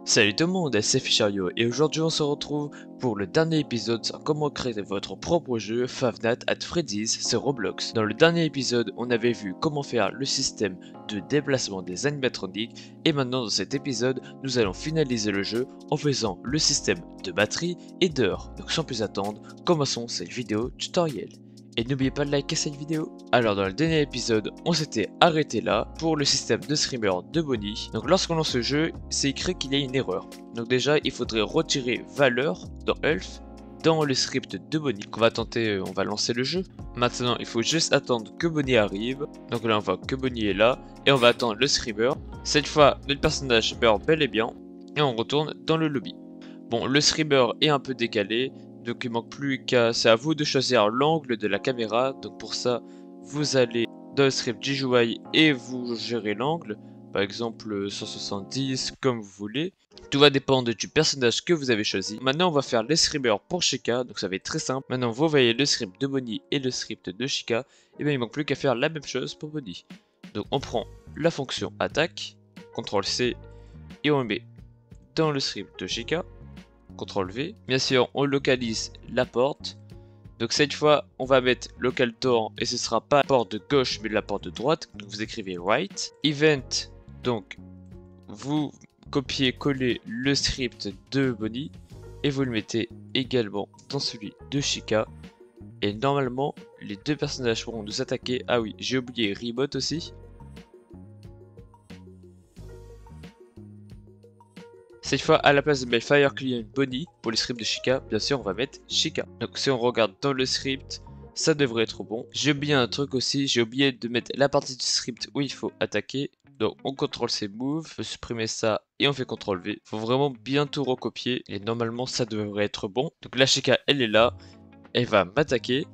Salut tout le monde, c'est Fishario et aujourd'hui on se retrouve pour le dernier épisode sur comment créer votre propre jeu Five Nights at Freddy's sur Roblox. Dans le dernier épisode, on avait vu comment faire le système de déplacement des animatroniques et maintenant dans cet épisode, nous allons finaliser le jeu en faisant le système de batterie et d'heures. Donc sans plus attendre, commençons cette vidéo tutoriel. Et n'oubliez pas de liker cette vidéo. Alors dans le dernier épisode, on s'était arrêté là pour le système de streamer de Bonnie. Donc lorsqu'on lance ce jeu, c'est écrit qu'il y a une erreur. Donc déjà, il faudrait retirer valeur dans Elf dans le script de Bonnie. Donc on va tenter, on va lancer le jeu. Maintenant, il faut juste attendre que Bonnie arrive. Donc là, on voit que Bonnie est là et on va attendre le streamer. Cette fois, notre personnage meurt bel et bien et on retourne dans le lobby. Bon, le streamer est un peu décalé. Donc il manque plus qu'à, c'est à vous de choisir l'angle de la caméra. Donc pour ça, vous allez dans le script GUI et vous gérez l'angle. Par exemple 170 comme vous voulez. Tout va dépendre du personnage que vous avez choisi. Maintenant on va faire les streamers pour Chica. Donc ça va être très simple. Maintenant vous voyez le script de Bonnie et le script de Chica. Et bien il manque plus qu'à faire la même chose pour Bonnie. Donc on prend la fonction attaque, CTRL C et on le met dans le script de Chica. CTRL V. Bien sûr, on localise la porte. Donc cette fois, on va mettre local door et ce sera pas la porte de gauche mais la porte de droite. Donc vous écrivez right. Event, donc vous copiez-collez le script de Bonnie et vous le mettez également dans celui de Chica. Et normalement, les deux personnages pourront nous attaquer. Ah oui, j'ai oublié Remote aussi. Cette fois, à la place de mettre Fire Client Bonnie pour le script de Chica, bien sûr, on va mettre Chica. Donc si on regarde dans le script, ça devrait être bon. J'ai oublié un truc aussi, j'ai oublié de mettre la partie du script où il faut attaquer. Donc on CTRL C move, on peut supprimer ça et on fait CTRL V. Il faut vraiment bien tout recopier et normalement ça devrait être bon. Donc la Chica, elle est là, elle va m'attaquer.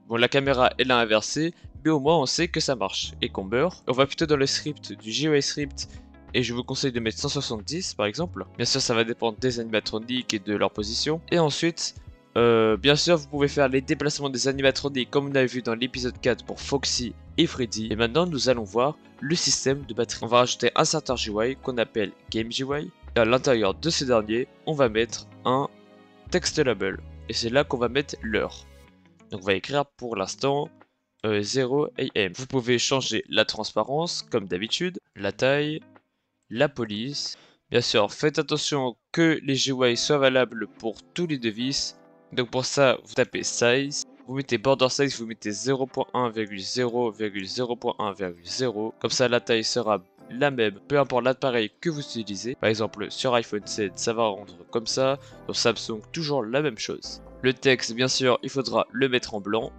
Bon, la caméra elle a inversé, mais au moins on sait que ça marche et qu'on meurt. On va plutôt dans le script du GUI script. Et je vous conseille de mettre 170 par exemple. Bien sûr ça va dépendre des animatroniques et de leur position. Et ensuite, bien sûr vous pouvez faire les déplacements des animatroniques comme on avait vu dans l'épisode 4 pour Foxy et Freddy. Et maintenant nous allons voir le système de batterie. On va rajouter un certain GUI qu'on appelle Game GUI. Et à l'intérieur de ce dernier, on va mettre un text label. Et c'est là qu'on va mettre l'heure. Donc on va écrire pour l'instant 0 AM. Vous pouvez changer la transparence comme d'habitude, la taille, la police. Bien sûr, faites attention que les GUI soient valables pour tous les devices. Donc pour ça, vous tapez size. Vous mettez border size, vous mettez 0.1,0,0.1,0. Comme ça, la taille sera la même, peu importe l'appareil que vous utilisez. Par exemple, sur iPhone 7, ça va rendre comme ça. Sur Samsung, toujours la même chose. Le texte, bien sûr, il faudra le mettre en blanc.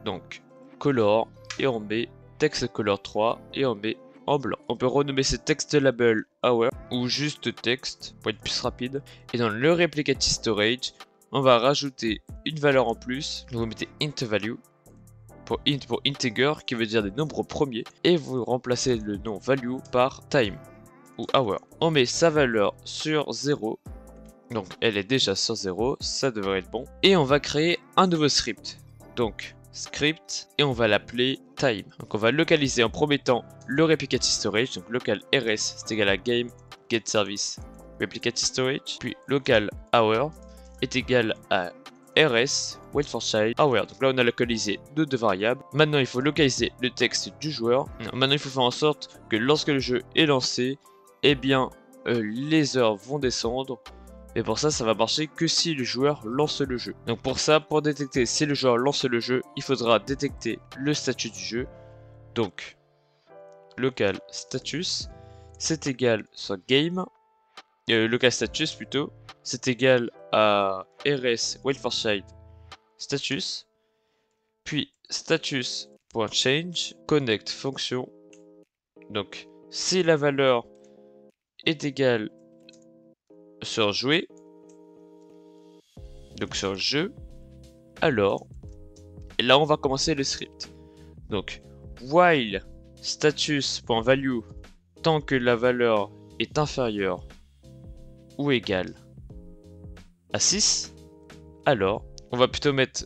Donc, color, et on met text color 3, et on met en blanc. On peut renommer ce text label hour ou juste texte pour être plus rapide. Et dans le replicative storage, on va rajouter une valeur en plus. Donc vous mettez int value pour int pour integer qui veut dire des nombres premiers et vous remplacez le nom value par time ou hour. On met sa valeur sur 0. Donc elle est déjà sur 0, ça devrait être bon. Et on va créer un nouveau script. Donc script et on va l'appeler time. Donc on va localiser en premier temps le replicative storage, donc local rs c'est égal à game get service replicative storage, puis local hour est égal à rs wait for child hour. Donc là on a localisé deux variables. Maintenant il faut localiser le texte du joueur. Maintenant il faut faire en sorte que lorsque le jeu est lancé, eh bien les heures vont descendre. Et pour ça, ça va marcher que si le joueur lance le jeu. Donc pour ça, pour détecter si le joueur lance le jeu, il faudra détecter le statut du jeu. Donc, local status, c'est égal sur game, local status plutôt, c'est égal à rs wait for child status, puis status.change connect fonction. Donc, si la valeur est égale sur jouer, donc sur jeu, alors, et là on va commencer le script. Donc, while status.value tant que la valeur est inférieure ou égale à 6, alors, on va plutôt mettre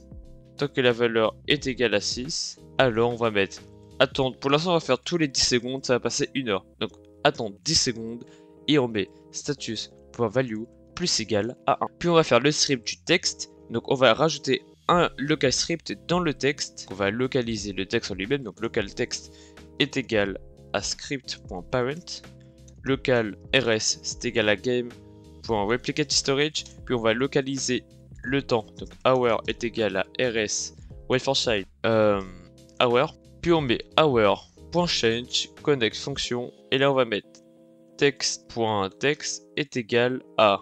tant que la valeur est égale à 6, alors on va mettre attendre. Pour l'instant, on va faire tous les 10 secondes, ça va passer 1 heure. Donc, attendre 10 secondes et on met status.value plus égal à 1. Puis on va faire le script du texte, donc on va rajouter un local script dans le texte. On va localiser le texte en lui-même, donc local text est égal à script.parent, local rs c'est égal à game.replicate storage, puis on va localiser le temps, donc hour est égal à rs wait for child hour, puis on met hour.change connect fonction, et là on va mettre text.text est égal à,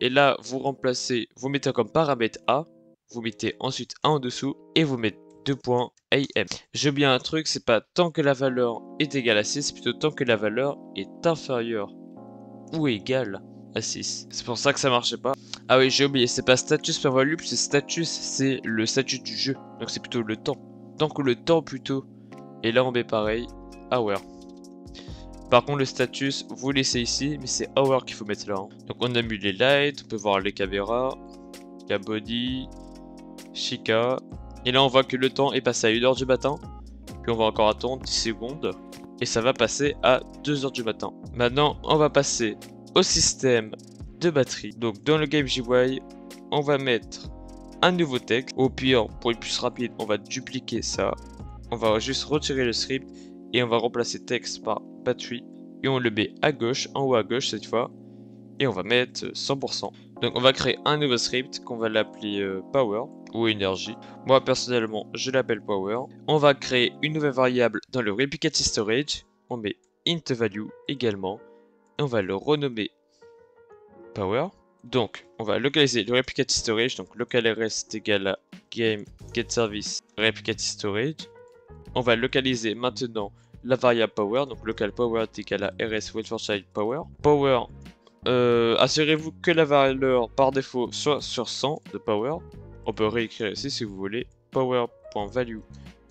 et là vous remplacez, vous mettez comme paramètre a, vous mettez ensuite a en dessous et vous mettez 2.am. J'ai oublié un truc, c'est pas tant que la valeur est égale à 6, c'est plutôt tant que la valeur est inférieure ou égale à 6. C'est pour ça que ça marchait pas. Ah oui, j'ai oublié, c'est pas status.value, c'est status, c'est le statut du jeu. Donc c'est plutôt le temps. Tant que le temps plutôt. Et là on met pareil, hour. Par contre le status, vous laissez ici, mais c'est hour qu'il faut mettre là. Hein. Donc on a mis les lights, on peut voir les caméras, la body, Chica. Et là on voit que le temps est passé à 1h du matin. Puis on va encore attendre 10 secondes. Et ça va passer à 2h du matin. Maintenant on va passer au système de batterie. Donc dans le game GUI, on va mettre un nouveau texte. Au pire, pour être plus rapide, on va dupliquer ça. On va juste retirer le script. Et on va remplacer texte par batterie. Et on le met à gauche, en haut à gauche cette fois. Et on va mettre 100%. Donc on va créer un nouveau script qu'on va l'appeler power ou énergie. Moi personnellement je l'appelle power. On va créer une nouvelle variable dans le replicate storage. On met int value également. Et on va le renommer power. Donc on va localiser le replicate storage. Donc local rs est égal à game get service replicate storage. On va localiser maintenant la variable power. Donc local power est égal à rs wait for child power. Power. Assurez-vous que la valeur par défaut soit sur 100 de power. On peut réécrire ici si vous voulez. Power.value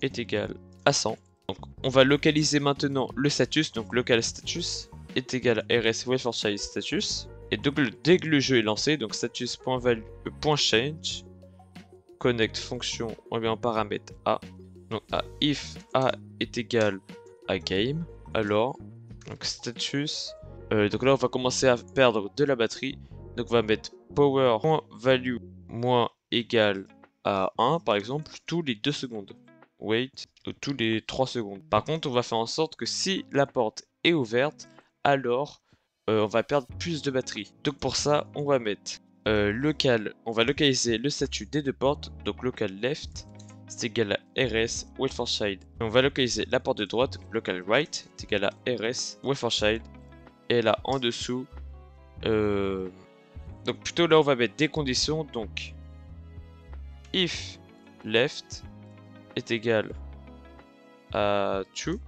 est égal à 100. Donc on va localiser maintenant le status. Donc local status est égal à rs wait for child status. Et donc dès que le jeu est lancé, donc status.value.change connect fonction, on met en paramètre a. Donc if a est égal à game, alors donc status. Donc là on va commencer à perdre de la batterie. Donc on va mettre power.value moins égal à 1 par exemple tous les 2 secondes. Wait, tous les 3 secondes. Par contre on va faire en sorte que si la porte est ouverte, alors on va perdre plus de batterie. Donc pour ça on va mettre local, on va localiser le statut des deux portes. Donc local left c'est égal à rs wait for child. Et on va localiser la porte de droite, local right c'est égal à rs wait for child. Et là en dessous, donc plutôt là on va mettre des conditions. Donc if left est égal à true.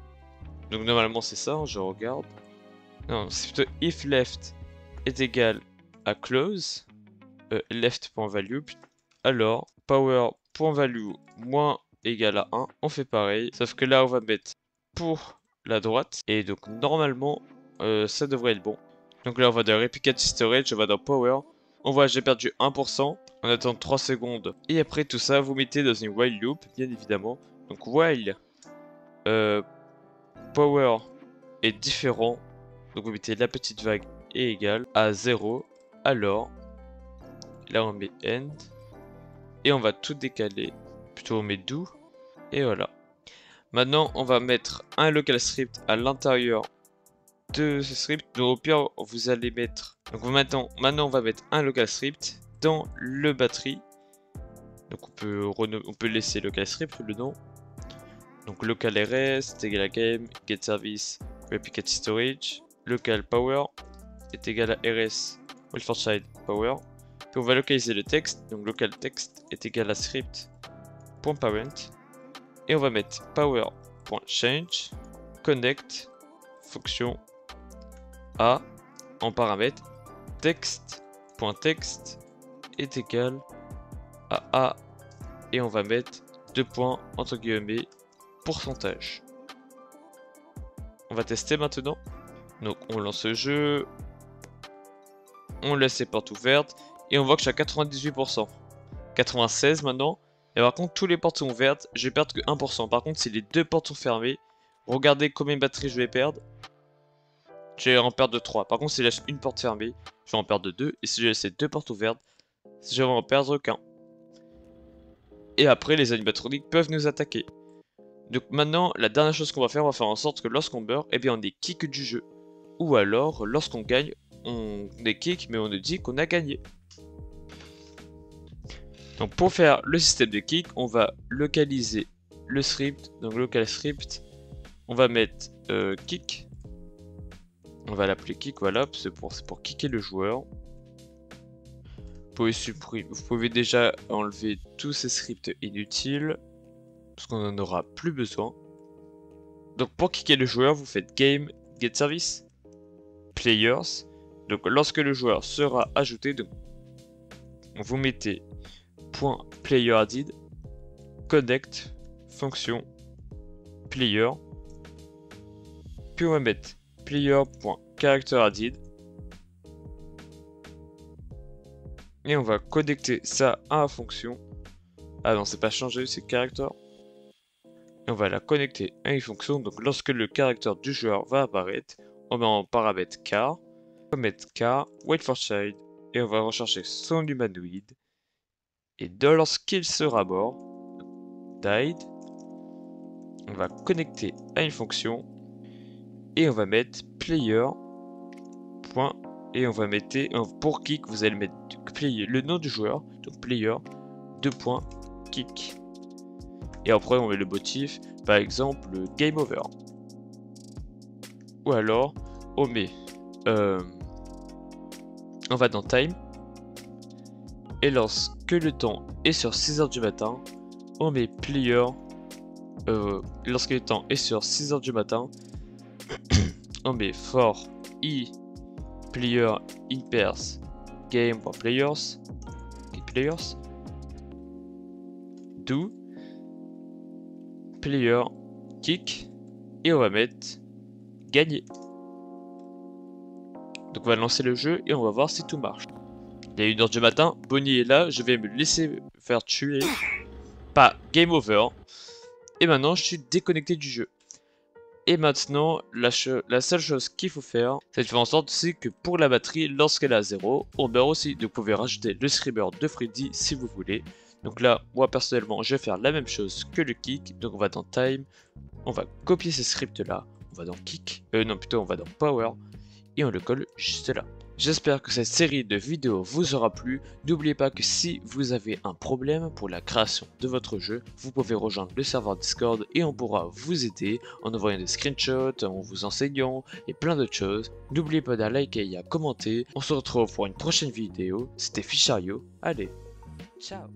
Donc normalement c'est ça, hein, je regarde. Non, c'est plutôt if left est égal à close, left.value. Alors power.value moins égal à 1, on fait pareil. Sauf que là on va mettre pour la droite. Et donc normalement ça devrait être bon. Donc là on va dans replicate storage, on va dans power. On voit j'ai perdu 1%. On attend 3 secondes. Et après tout ça vous mettez dans une while loop bien évidemment. Donc while power est différent. Donc vous mettez la petite vague est égale à 0. Alors là on met end. Et on va tout décaler. Plutôt on met do. Et voilà. Maintenant on va mettre un local script à l'intérieur de ce script. Donc au pire vous allez mettre, donc maintenant on va mettre un local script dans le batterie. Donc on peut laisser local script le nom. Donc local rs est égal à game get service replicate storage. Local power est égal à rs wait for child power. Puis on va localiser le texte. Donc local text est égal à script.parent. Et on va mettre power.change connect fonction a en paramètre text.text est égal à a, et on va mettre 2 points entre guillemets pourcentage. On va tester maintenant. Donc on lance le jeu, on laisse les portes ouvertes et on voit que je suis à 98%, 96 maintenant. Et par contre tous les portes sont ouvertes, je vais perdre que 1%. Par contre si les deux portes sont fermées, regardez combien de batterie je vais perdre. je vais en perdre 3. Par contre, si je laisse une porte fermée, je vais en perdre 2. Et si je laisse 2 portes ouvertes, je vais en perdre qu'un. Et après, les animatroniques peuvent nous attaquer. Donc maintenant, la dernière chose qu'on va faire en sorte que lorsqu'on meurt, eh bien on est kick du jeu. Ou alors, lorsqu'on gagne, on est kick, mais on nous dit qu'on a gagné. Donc pour faire le système de kick, on va localiser le script. Donc local script, on va mettre kick. On va l'appeler kick, voilà, c'est pour kicker le joueur. Vous pouvez déjà enlever tous ces scripts inutiles, parce qu'on n'en aura plus besoin. Donc pour kicker le joueur, vous faites game, get service, players. Donc lorsque le joueur sera ajouté, donc, vous mettez .playerAdded, connect, fonction, player. Puis on va mettre player.characterAdded. Et on va connecter ça à la fonction. Ah non, c'est pas changé, c'est character. Et on va la connecter à une fonction. Donc lorsque le caractère du joueur va apparaître, on met en paramètre car. On va mettre car, wait for child. Et on va rechercher son humanoïde. Et lorsqu'il sera mort, died, on va connecter à une fonction. Et on va mettre player. Et on va mettre, pour kick, vous allez mettre player, le nom du joueur, donc player, kick. Et après on met le motif, par exemple game over. Ou alors on met, on va dans time. Et lorsque le temps est sur 6h du matin, on met player, lorsque le temps est sur 6h du matin, on met for player impairs game.players do player kick et on va mettre gagner. Donc on va lancer le jeu et on va voir si tout marche. Il est 1h du matin, Bonnie est là, je vais me laisser faire tuer. Pas game over. Et maintenant je suis déconnecté du jeu. Et maintenant, la seule chose qu'il faut faire, c'est de faire en sorte aussi que pour la batterie, lorsqu'elle est à 0, on meurt aussi. Donc vous pouvez rajouter le screamer de Freddy si vous voulez. Donc là, moi personnellement, je vais faire la même chose que le kick. Donc on va dans time, on va copier ces scripts là, on va dans kick, non plutôt on va dans power, et on le colle juste là. J'espère que cette série de vidéos vous aura plu. N'oubliez pas que si vous avez un problème pour la création de votre jeu, vous pouvez rejoindre le serveur Discord et on pourra vous aider en envoyant des screenshots, en vous enseignant et plein d'autres choses. N'oubliez pas de liker et à commenter. On se retrouve pour une prochaine vidéo. C'était Fishario. Allez, ciao.